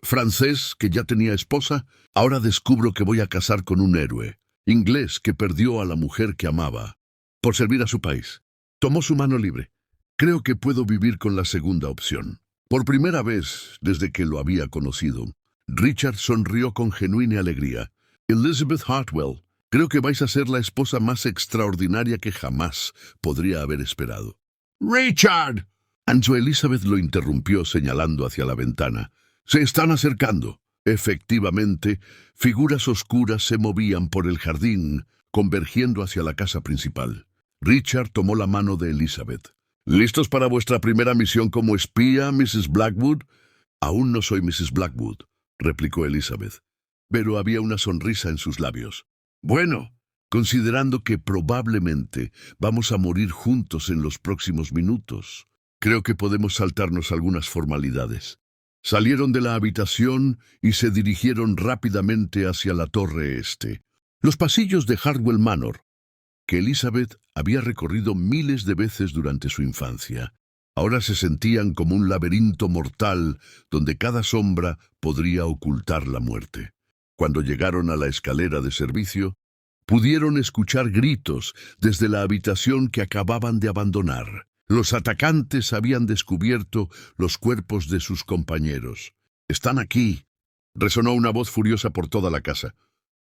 francés que ya tenía esposa. Ahora descubro que voy a casar con un héroe. inglés que perdió a la mujer que amaba por servir a su país. Tomó su mano libre. Creo que puedo vivir con la segunda opción. Por primera vez desde que lo había conocido, Richard sonrió con genuina alegría. Elizabeth Hartwell, creo que vais a ser la esposa más extraordinaria que jamás podría haber esperado. ¡Richard! Anjo Elizabeth lo interrumpió señalando hacia la ventana. Se están acercando. Efectivamente, figuras oscuras se movían por el jardín, convergiendo hacia la casa principal. Richard tomó la mano de Elizabeth. ¿Listos para vuestra primera misión como espía, Mrs. Blackwood? Aún no soy Mrs. Blackwood, replicó Elizabeth, pero había una sonrisa en sus labios. Bueno, considerando que probablemente vamos a morir juntos en los próximos minutos, creo que podemos saltarnos algunas formalidades. Salieron de la habitación y se dirigieron rápidamente hacia la torre este. Los pasillos de Hartwell Manor, que Elizabeth había recorrido miles de veces durante su infancia, ahora se sentían como un laberinto mortal donde cada sombra podría ocultar la muerte. Cuando llegaron a la escalera de servicio, pudieron escuchar gritos desde la habitación que acababan de abandonar. Los atacantes habían descubierto los cuerpos de sus compañeros. «¡Están aquí!», resonó una voz furiosa por toda la casa.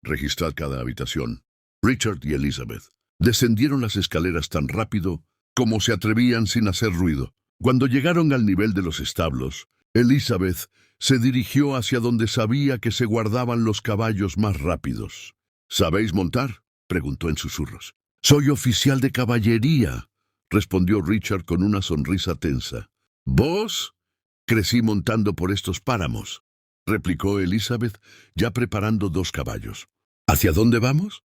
«Registrad cada habitación». Richard y Elizabeth descendieron las escaleras tan rápido como se atrevían sin hacer ruido. Cuando llegaron al nivel de los establos, Elizabeth se dirigió hacia donde sabía que se guardaban los caballos más rápidos. «¿Sabéis montar?», preguntó en susurros. «Soy oficial de caballería», respondió Richard con una sonrisa tensa. «¿Vos?» «Crecí montando por estos páramos», replicó Elizabeth, ya preparando 2 caballos. «¿Hacia dónde vamos?»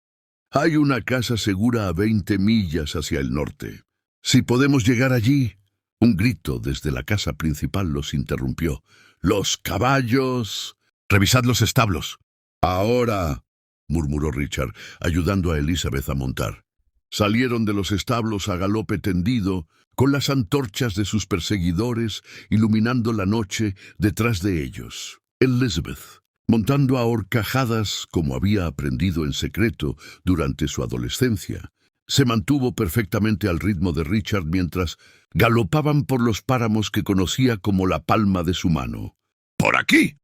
«Hay una casa segura a 20 millas hacia el norte. Si podemos llegar allí». Un grito desde la casa principal los interrumpió. «¡Los caballos!». «Revisad los establos». «Ahora», murmuró Richard, ayudando a Elizabeth a montar. Salieron de los establos a galope tendido, con las antorchas de sus perseguidores iluminando la noche detrás de ellos. Elizabeth, montando a horcajadas como había aprendido en secreto durante su adolescencia, se mantuvo perfectamente al ritmo de Richard mientras galopaban por los páramos que conocía como la palma de su mano. «¡Por aquí!»,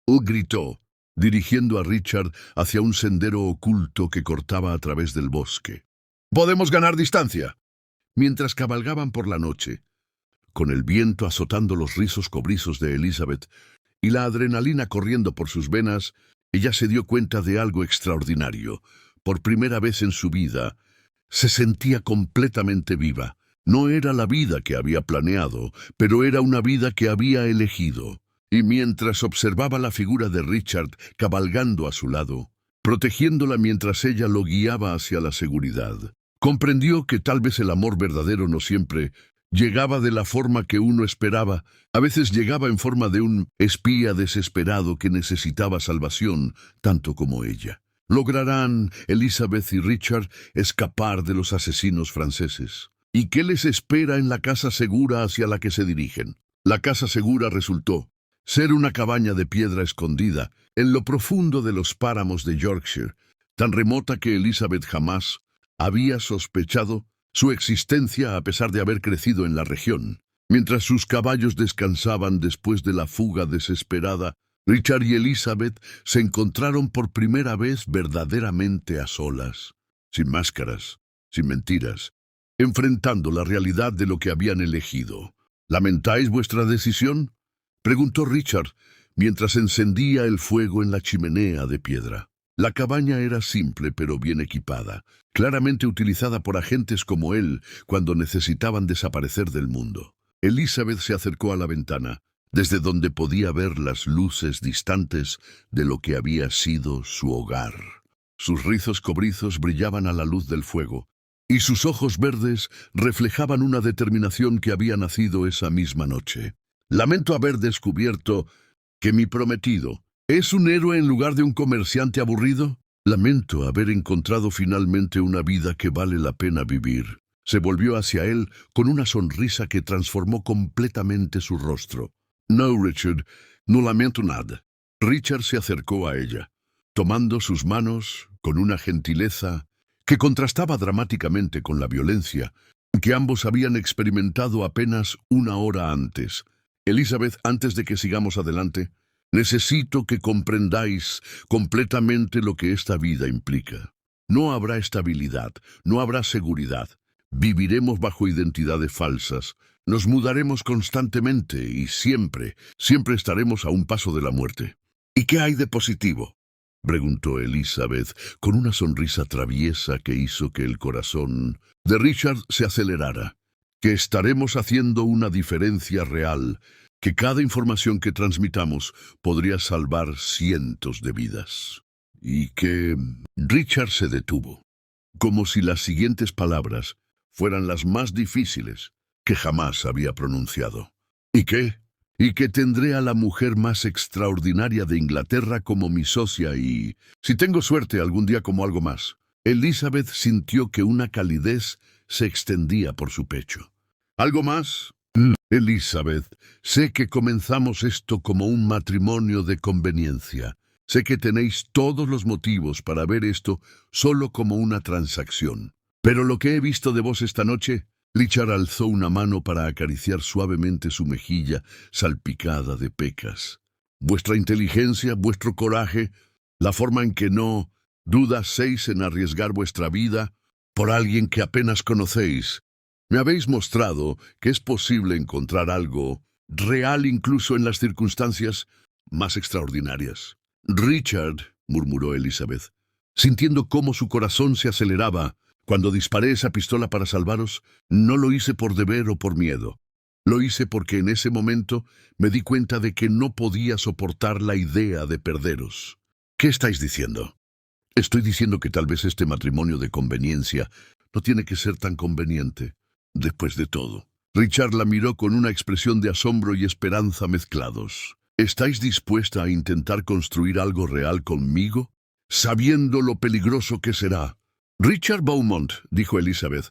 gritó, dirigiendo a Richard hacia un sendero oculto que cortaba a través del bosque. «¡Podemos ganar distancia!». Mientras cabalgaban por la noche, con el viento azotando los rizos cobrizos de Elizabeth y la adrenalina corriendo por sus venas, ella se dio cuenta de algo extraordinario. Por primera vez en su vida, se sentía completamente viva. No era la vida que había planeado, pero era una vida que había elegido. Y mientras observaba la figura de Richard cabalgando a su lado, protegiéndola mientras ella lo guiaba hacia la seguridad, comprendió que tal vez el amor verdadero no siempre llegaba de la forma que uno esperaba. A veces llegaba en forma de un espía desesperado que necesitaba salvación, tanto como ella. ¿Lograrán Elizabeth y Richard escapar de los asesinos franceses? ¿Y qué les espera en la casa segura hacia la que se dirigen? La casa segura resultó ser una cabaña de piedra escondida en lo profundo de los páramos de Yorkshire, tan remota que Elizabeth jamás había sospechado su existencia a pesar de haber crecido en la región. Mientras sus caballos descansaban después de la fuga desesperada, Richard y Elizabeth se encontraron por primera vez verdaderamente a solas, sin máscaras, sin mentiras, enfrentando la realidad de lo que habían elegido. ¿Lamentáis vuestra decisión?, preguntó Richard, mientras encendía el fuego en la chimenea de piedra. La cabaña era simple pero bien equipada, claramente utilizada por agentes como él cuando necesitaban desaparecer del mundo. Elizabeth se acercó a la ventana, desde donde podía ver las luces distantes de lo que había sido su hogar. Sus rizos cobrizos brillaban a la luz del fuego, y sus ojos verdes reflejaban una determinación que había nacido esa misma noche. «Lamento haber descubierto que mi prometido es un héroe en lugar de un comerciante aburrido. Lamento haber encontrado finalmente una vida que vale la pena vivir». Se volvió hacia él con una sonrisa que transformó completamente su rostro. «No, Richard, no lamento nada». Richard se acercó a ella, tomando sus manos con una gentileza que contrastaba dramáticamente con la violencia que ambos habían experimentado apenas una hora antes. Elizabeth, antes de que sigamos adelante, necesito que comprendáis completamente lo que esta vida implica. No habrá estabilidad, no habrá seguridad. Viviremos bajo identidades falsas. Nos mudaremos constantemente y siempre estaremos a un paso de la muerte. ¿Y qué hay de positivo?, preguntó Elizabeth con una sonrisa traviesa que hizo que el corazón de Richard se acelerara. Que estaremos haciendo una diferencia real, que cada información que transmitamos podría salvar cientos de vidas. Y que Richard se detuvo, como si las siguientes palabras fueran las más difíciles que jamás había pronunciado. ¿Y qué? Y que tendré a la mujer más extraordinaria de Inglaterra como mi socia y, si tengo suerte, algún día como algo más. Elizabeth sintió que una calidez se extendía por su pecho. ¿Algo más? Elizabeth, sé que comenzamos esto como un matrimonio de conveniencia. Sé que tenéis todos los motivos para ver esto solo como una transacción. Pero lo que he visto de vos esta noche... Richard alzó una mano para acariciar suavemente su mejilla salpicada de pecas. Vuestra inteligencia, vuestro coraje, la forma en que no dudaseis en arriesgar vuestra vida por alguien que apenas conocéis. Me habéis mostrado que es posible encontrar algo real incluso en las circunstancias más extraordinarias. Richard, murmuró Elizabeth, sintiendo cómo su corazón se aceleraba. Cuando disparé esa pistola para salvaros, no lo hice por deber o por miedo. Lo hice porque en ese momento me di cuenta de que no podía soportar la idea de perderos. ¿Qué estáis diciendo? Estoy diciendo que tal vez este matrimonio de conveniencia no tiene que ser tan conveniente. Después de todo, Richard la miró con una expresión de asombro y esperanza mezclados. ¿Estáis dispuesta a intentar construir algo real conmigo, sabiendo lo peligroso que será? Richard Beaumont, dijo Elizabeth,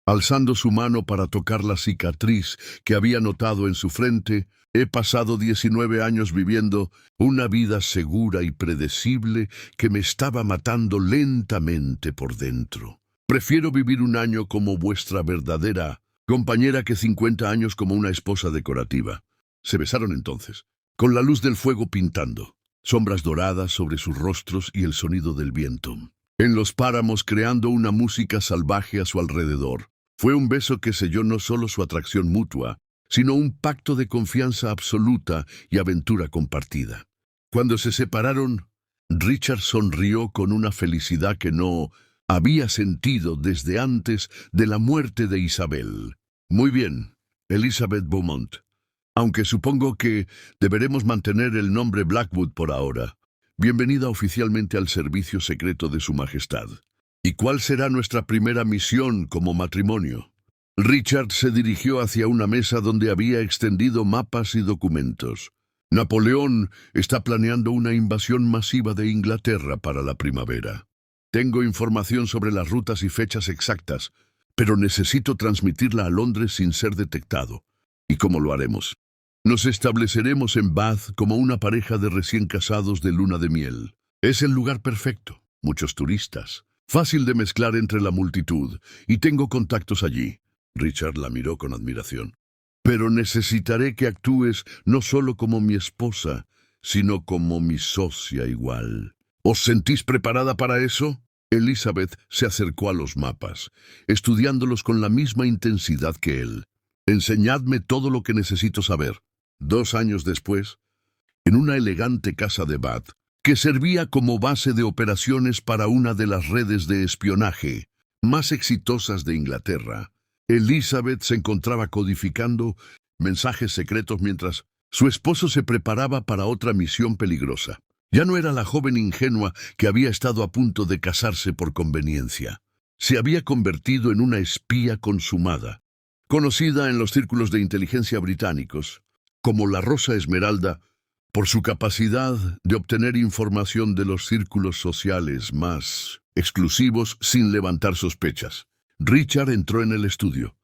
alzando su mano para tocar la cicatriz que había notado en su frente, he pasado 19 años viviendo una vida segura y predecible que me estaba matando lentamente por dentro. Prefiero vivir un año como vuestra verdadera compañera que 50 años como una esposa decorativa. Se besaron entonces, con la luz del fuego pintando, sombras doradas sobre sus rostros y el sonido del viento en los páramos creando una música salvaje a su alrededor. Fue un beso que selló no solo su atracción mutua, sino un pacto de confianza absoluta y aventura compartida. Cuando se separaron, Richard sonrió con una felicidad que no había sentido desde antes de la muerte de Isabel. Muy bien, Elizabeth Beaumont, aunque supongo que deberemos mantener el nombre Blackwood por ahora. Bienvenida oficialmente al servicio secreto de Su Majestad. ¿Y cuál será nuestra primera misión como matrimonio? Richard se dirigió hacia una mesa donde había extendido mapas y documentos. Napoleón está planeando una invasión masiva de Inglaterra para la primavera. Tengo información sobre las rutas y fechas exactas, pero necesito transmitirla a Londres sin ser detectado. ¿Y cómo lo haremos? Nos estableceremos en Bath como una pareja de recién casados de luna de miel. Es el lugar perfecto, muchos turistas, fácil de mezclar entre la multitud, y tengo contactos allí. Richard la miró con admiración. Pero necesitaré que actúes no solo como mi esposa, sino como mi socia igual. ¿Os sentís preparada para eso? Elizabeth se acercó a los mapas, estudiándolos con la misma intensidad que él. Enseñadme todo lo que necesito saber. 2 años después, en una elegante casa de Bath, que servía como base de operaciones para una de las redes de espionaje más exitosas de Inglaterra, Elizabeth se encontraba codificando mensajes secretos mientras su esposo se preparaba para otra misión peligrosa. Ya no era la joven ingenua que había estado a punto de casarse por conveniencia. Se había convertido en una espía consumada, conocida en los círculos de inteligencia británicos como la Rosa Esmeralda, por su capacidad de obtener información de los círculos sociales más exclusivos sin levantar sospechas. Richard entró en el estudio,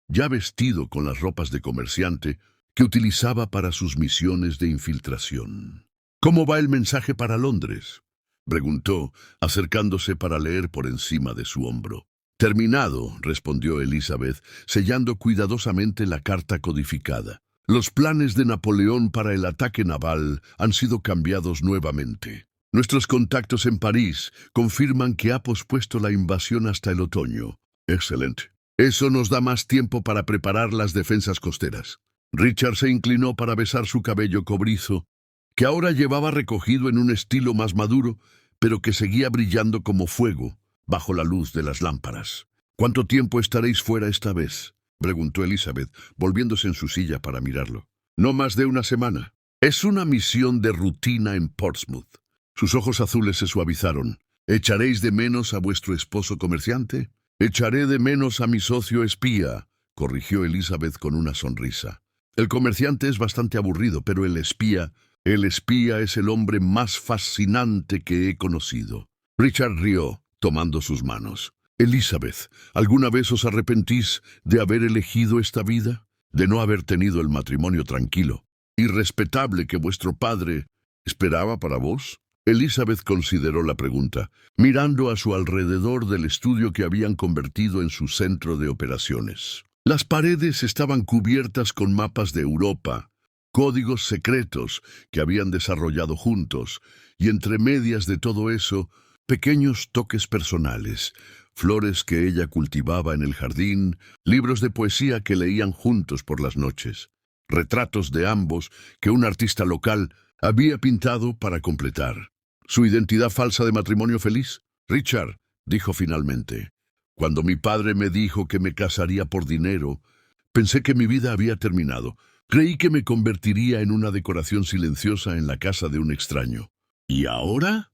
ya vestido con las ropas de comerciante que utilizaba para sus misiones de infiltración. ¿Cómo va el mensaje para Londres? preguntó, acercándose para leer por encima de su hombro. Terminado, respondió Elizabeth, sellando cuidadosamente la carta codificada. Los planes de Napoleón para el ataque naval han sido cambiados nuevamente. Nuestros contactos en París confirman que ha pospuesto la invasión hasta el otoño. Excelente. Eso nos da más tiempo para preparar las defensas costeras. Richard se inclinó para besar su cabello cobrizo, que ahora llevaba recogido en un estilo más maduro, pero que seguía brillando como fuego bajo la luz de las lámparas. ¿Cuánto tiempo estaréis fuera esta vez?, preguntó Elizabeth, volviéndose en su silla para mirarlo. No más de una semana. Es una misión de rutina en Portsmouth. Sus ojos azules se suavizaron. ¿Echaréis de menos a vuestro esposo comerciante? Echaré de menos a mi socio espía, corrigió Elizabeth con una sonrisa. El comerciante es bastante aburrido, pero el espía es el hombre más fascinante que he conocido. Richard rió, tomando sus manos. Elizabeth, ¿alguna vez os arrepentís de haber elegido esta vida? De no haber tenido el matrimonio tranquilo y respetable que vuestro padre esperaba para vos? Elizabeth consideró la pregunta, mirando a su alrededor del estudio que habían convertido en su centro de operaciones. Las paredes estaban cubiertas con mapas de Europa, códigos secretos que habían desarrollado juntos, y entre medias de todo eso, pequeños toques personales, flores que ella cultivaba en el jardín, libros de poesía que leían juntos por las noches, retratos de ambos que un artista local había pintado para completar. ¿Su identidad falsa de matrimonio feliz? Richard, dijo finalmente, cuando mi padre me dijo que me casaría por dinero, pensé que mi vida había terminado. Creí que me convertiría en una decoración silenciosa en la casa de un extraño. ¿Y ahora?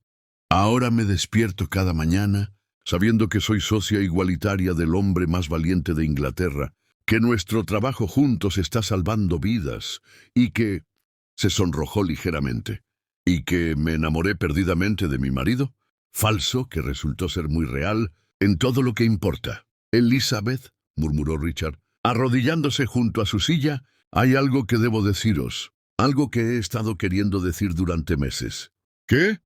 Ahora me despierto cada mañana, sabiendo que soy socia igualitaria del hombre más valiente de Inglaterra, que nuestro trabajo juntos está salvando vidas, y que... Se sonrojó ligeramente. ¿Y que me enamoré perdidamente de mi marido? Falso, que resultó ser muy real, en todo lo que importa. Elizabeth, murmuró Richard, arrodillándose junto a su silla, hay algo que debo deciros, algo que he estado queriendo decir durante meses. ¿Qué?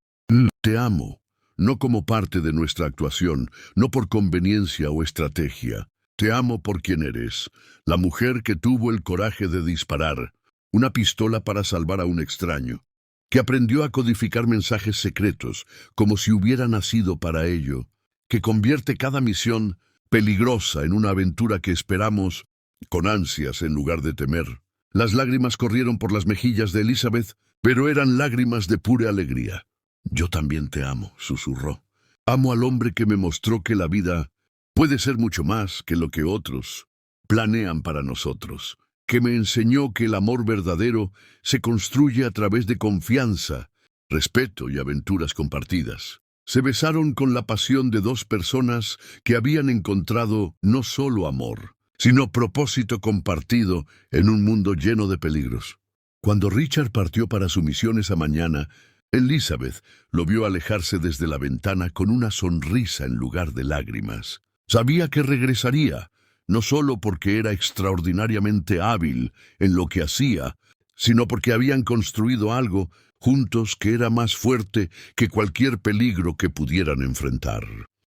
Te amo, no como parte de nuestra actuación, no por conveniencia o estrategia. Te amo por quien eres, la mujer que tuvo el coraje de disparar una pistola para salvar a un extraño, que aprendió a codificar mensajes secretos como si hubiera nacido para ello, que convierte cada misión peligrosa en una aventura que esperamos con ansias en lugar de temer. Las lágrimas corrieron por las mejillas de Elizabeth, pero eran lágrimas de pura alegría. Yo también te amo, susurró. Amo al hombre que me mostró que la vida puede ser mucho más que lo que otros planean para nosotros, que me enseñó que el amor verdadero se construye a través de confianza, respeto y aventuras compartidas. Se besaron con la pasión de dos personas que habían encontrado no solo amor, sino propósito compartido en un mundo lleno de peligros. Cuando Richard partió para su misión esa mañana, Elizabeth lo vio alejarse desde la ventana con una sonrisa en lugar de lágrimas. Sabía que regresaría, no solo porque era extraordinariamente hábil en lo que hacía, sino porque habían construido algo juntos que era más fuerte que cualquier peligro que pudieran enfrentar.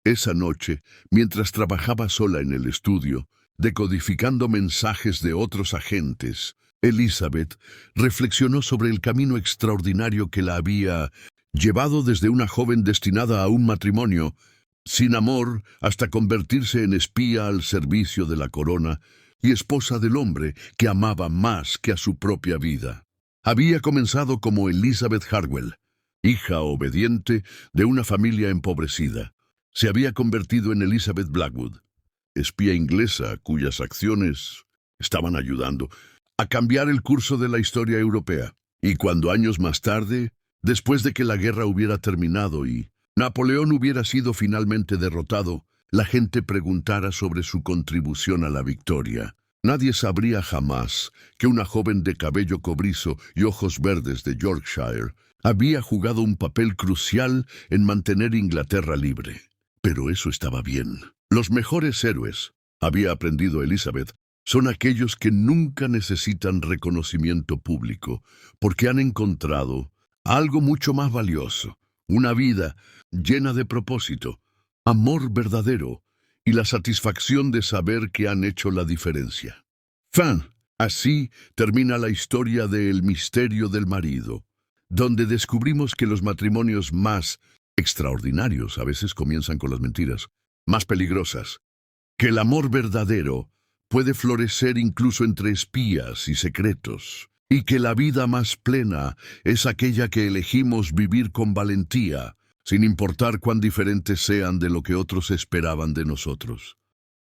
Esa noche, mientras trabajaba sola en el estudio, decodificando mensajes de otros agentes, Elizabeth reflexionó sobre el camino extraordinario que la había llevado desde una joven destinada a un matrimonio sin amor hasta convertirse en espía al servicio de la corona y esposa del hombre que amaba más que a su propia vida. Había comenzado como Elizabeth Harwell, hija obediente de una familia empobrecida. Se había convertido en Elizabeth Blackwood, espía inglesa cuyas acciones estaban ayudando a cambiar el curso de la historia europea. Y cuando años más tarde, después de que la guerra hubiera terminado y Napoleón hubiera sido finalmente derrotado, la gente preguntara sobre su contribución a la victoria, nadie sabría jamás que una joven de cabello cobrizo y ojos verdes de Yorkshire había jugado un papel crucial en mantener Inglaterra libre. Pero eso estaba bien. Los mejores héroes, había aprendido Elizabeth, son aquellos que nunca necesitan reconocimiento público, porque han encontrado algo mucho más valioso, Una vida llena de propósito, amor verdadero y la satisfacción de saber que han hecho la diferencia. Fin. Así termina la historia de El misterio del marido, donde descubrimos que los matrimonios más extraordinarios a veces comienzan con las mentiras más peligrosas, que el amor verdadero puede florecer incluso entre espías y secretos, y que la vida más plena es aquella que elegimos vivir con valentía, sin importar cuán diferentes sean de lo que otros esperaban de nosotros.